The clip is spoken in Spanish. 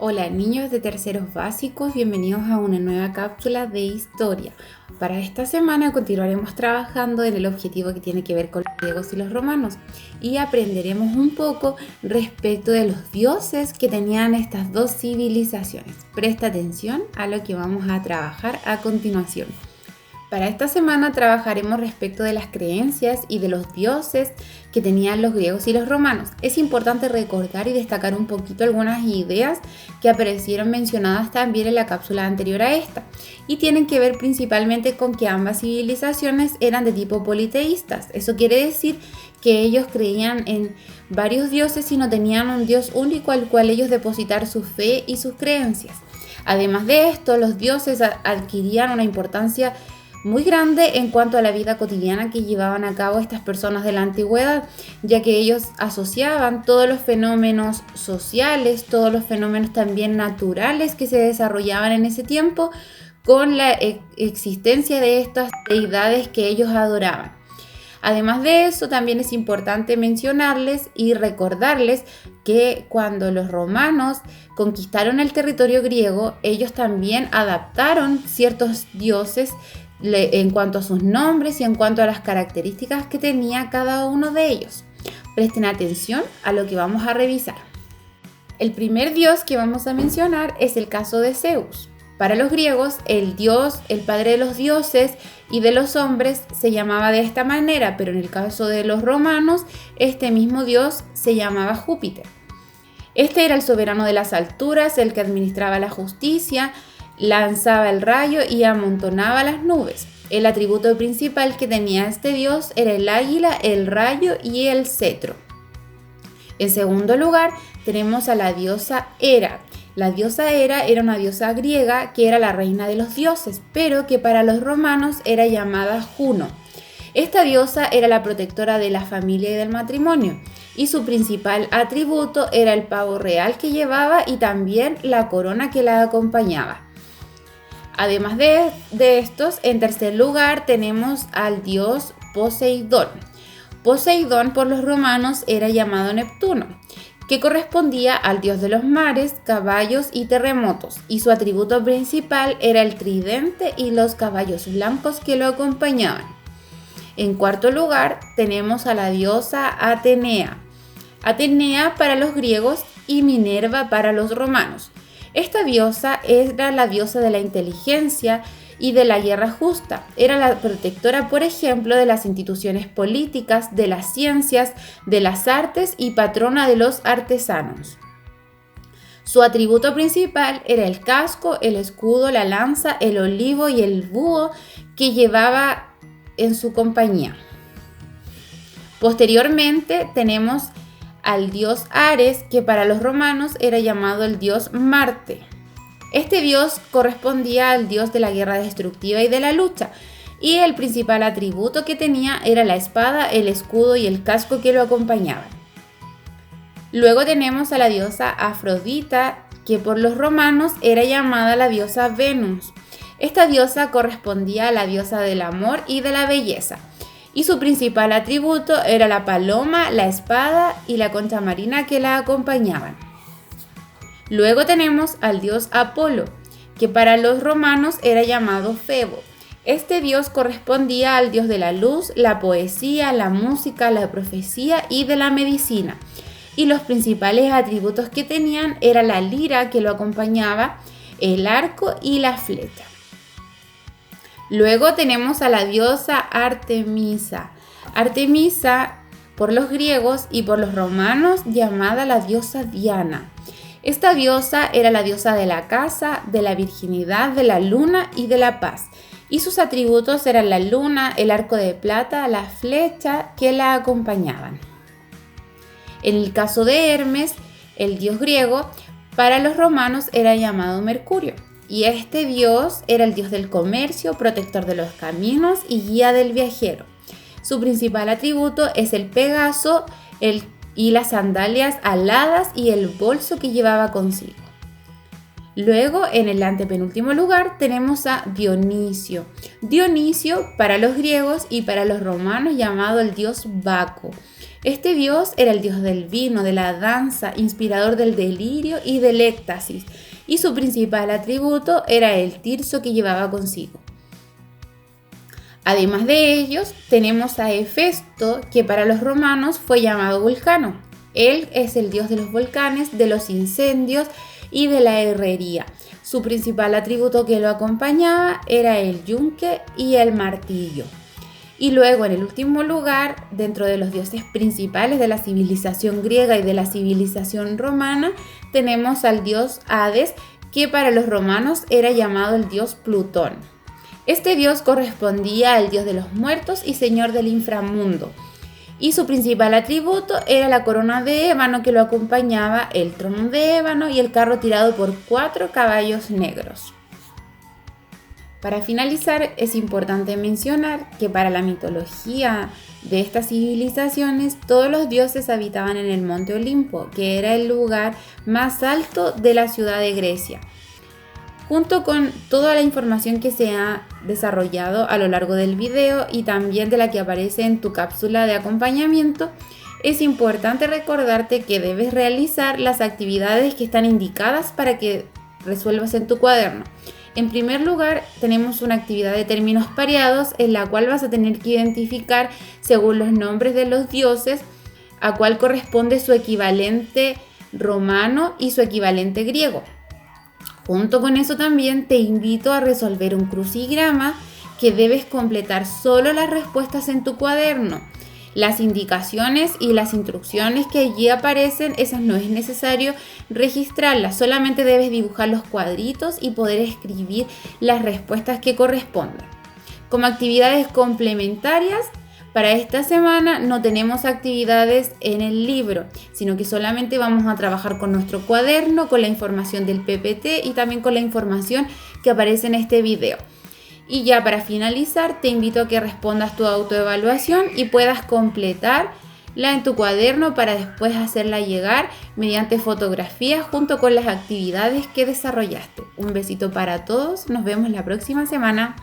Hola niños de terceros básicos, bienvenidos a una nueva cápsula de historia. Para esta semana continuaremos trabajando en el objetivo que tiene que ver con los griegos y los romanos y aprenderemos un poco respecto de los dioses que tenían estas dos civilizaciones. Presta atención a lo que vamos a trabajar a continuación. Para esta semana trabajaremos respecto de las creencias y de los dioses que tenían los griegos y los romanos. Es importante recordar y destacar un poquito algunas ideas que aparecieron mencionadas también en la cápsula anterior a esta y tienen que ver principalmente con que ambas civilizaciones eran de tipo politeístas. Eso quiere decir que ellos creían en varios dioses y no tenían un dios único al cual ellos depositar su fe y sus creencias. Además de esto, los dioses adquirían una importancia muy grande en cuanto a la vida cotidiana que llevaban a cabo estas personas de la antigüedad, ya que ellos asociaban todos los fenómenos sociales, todos los fenómenos también naturales que se desarrollaban en ese tiempo con la existencia de estas deidades que ellos adoraban. Además de eso, también es importante mencionarles y recordarles que cuando los romanos conquistaron el territorio griego, ellos también adaptaron ciertos dioses en cuanto a sus nombres y en cuanto a las características que tenía cada uno de ellos. Presten atención a lo que vamos a revisar. El primer dios que vamos a mencionar es el caso de Zeus. Para los griegos, el dios, el padre de los dioses y de los hombres se llamaba de esta manera, pero en el caso de los romanos, este mismo dios se llamaba Júpiter. Este era el soberano de las alturas, el que administraba la justicia, lanzaba el rayo y amontonaba las nubes. El atributo principal que tenía este dios era el águila, el rayo y el cetro. En segundo lugar, tenemos a la diosa Hera. La diosa Hera era una diosa griega que era la reina de los dioses, pero que para los romanos era llamada Juno. Esta diosa era la protectora de la familia y del matrimonio, y su principal atributo era el pavo real que llevaba y también la corona que la acompañaba. Además de estos, en tercer lugar tenemos al dios Poseidón. Poseidón por los romanos era llamado Neptuno, que correspondía al dios de los mares, caballos y terremotos, y su atributo principal era el tridente y los caballos blancos que lo acompañaban. En cuarto lugar tenemos a la diosa Atenea. Atenea para los griegos y Minerva para los romanos. Esta diosa era la diosa de la inteligencia y de la guerra justa. Era la protectora, por ejemplo, de las instituciones políticas, de las ciencias, de las artes y patrona de los artesanos. Su atributo principal era el casco, el escudo, la lanza, el olivo y el búho que llevaba en su compañía. Posteriormente tenemos al dios Ares, que para los romanos era llamado el dios Marte. Este dios correspondía al dios de la guerra destructiva y de la lucha, y el principal atributo que tenía era la espada, el escudo y el casco que lo acompañaban. Luego tenemos a la diosa Afrodita, que por los romanos era llamada la diosa Venus. Esta diosa correspondía a la diosa del amor y de la belleza, y su principal atributo era la paloma, la espada y la concha marina que la acompañaban. Luego tenemos al dios Apolo, que para los romanos era llamado Febo. Este dios correspondía al dios de la luz, la poesía, la música, la profecía y de la medicina. Y los principales atributos que tenían era la lira que lo acompañaba, el arco y la flecha. Luego tenemos a la diosa Artemisa. Artemisa por los griegos y por los romanos llamada la diosa Diana. Esta diosa era la diosa de la casa, de la virginidad, de la luna y de la paz. Y sus atributos eran la luna, el arco de plata, la flecha que la acompañaban. En el caso de Hermes, el dios griego, para los romanos era llamado Mercurio. Y este dios era el dios del comercio, protector de los caminos y guía del viajero. Su principal atributo es el Pegaso y las sandalias aladas y el bolso que llevaba consigo. Luego, en el antepenúltimo lugar, tenemos a Dionisio. Dionisio, para los griegos y para los romanos, llamado el dios Baco. Este dios era el dios del vino, de la danza, inspirador del delirio y del éxtasis, y su principal atributo era el tirso que llevaba consigo. Además de ellos, tenemos a Hefesto, que para los romanos fue llamado Vulcano. Él es el dios de los volcanes, de los incendios y de la herrería. Su principal atributo que lo acompañaba era el yunque y el martillo. Y luego, en el último lugar, dentro de los dioses principales de la civilización griega y de la civilización romana, tenemos al dios Hades, que para los romanos era llamado el dios Plutón. Este dios correspondía al dios de los muertos y señor del inframundo. Y su principal atributo era la corona de ébano que lo acompañaba, el trono de ébano y el carro tirado por 4 caballos negros. Para finalizar, es importante mencionar que para la mitología de estas civilizaciones, todos los dioses habitaban en el Monte Olimpo, que era el lugar más alto de la ciudad de Grecia. Junto con toda la información que se ha desarrollado a lo largo del video y también de la que aparece en tu cápsula de acompañamiento, es importante recordarte que debes realizar las actividades que están indicadas para que resuelvas en tu cuaderno. En primer lugar, tenemos una actividad de términos pareados en la cual vas a tener que identificar, según los nombres de los dioses, a cuál corresponde su equivalente romano y su equivalente griego. Junto con eso también te invito a resolver un crucigrama que debes completar solo las respuestas en tu cuaderno. Las indicaciones y las instrucciones que allí aparecen, esas no es necesario registrarlas, solamente debes dibujar los cuadritos y poder escribir las respuestas que correspondan. Como actividades complementarias, para esta semana no tenemos actividades en el libro, sino que solamente vamos a trabajar con nuestro cuaderno, con la información del PPT y también con la información que aparece en este video. Y ya para finalizar, te invito a que respondas tu autoevaluación y puedas completarla en tu cuaderno para después hacerla llegar mediante fotografías junto con las actividades que desarrollaste. Un besito para todos, nos vemos la próxima semana.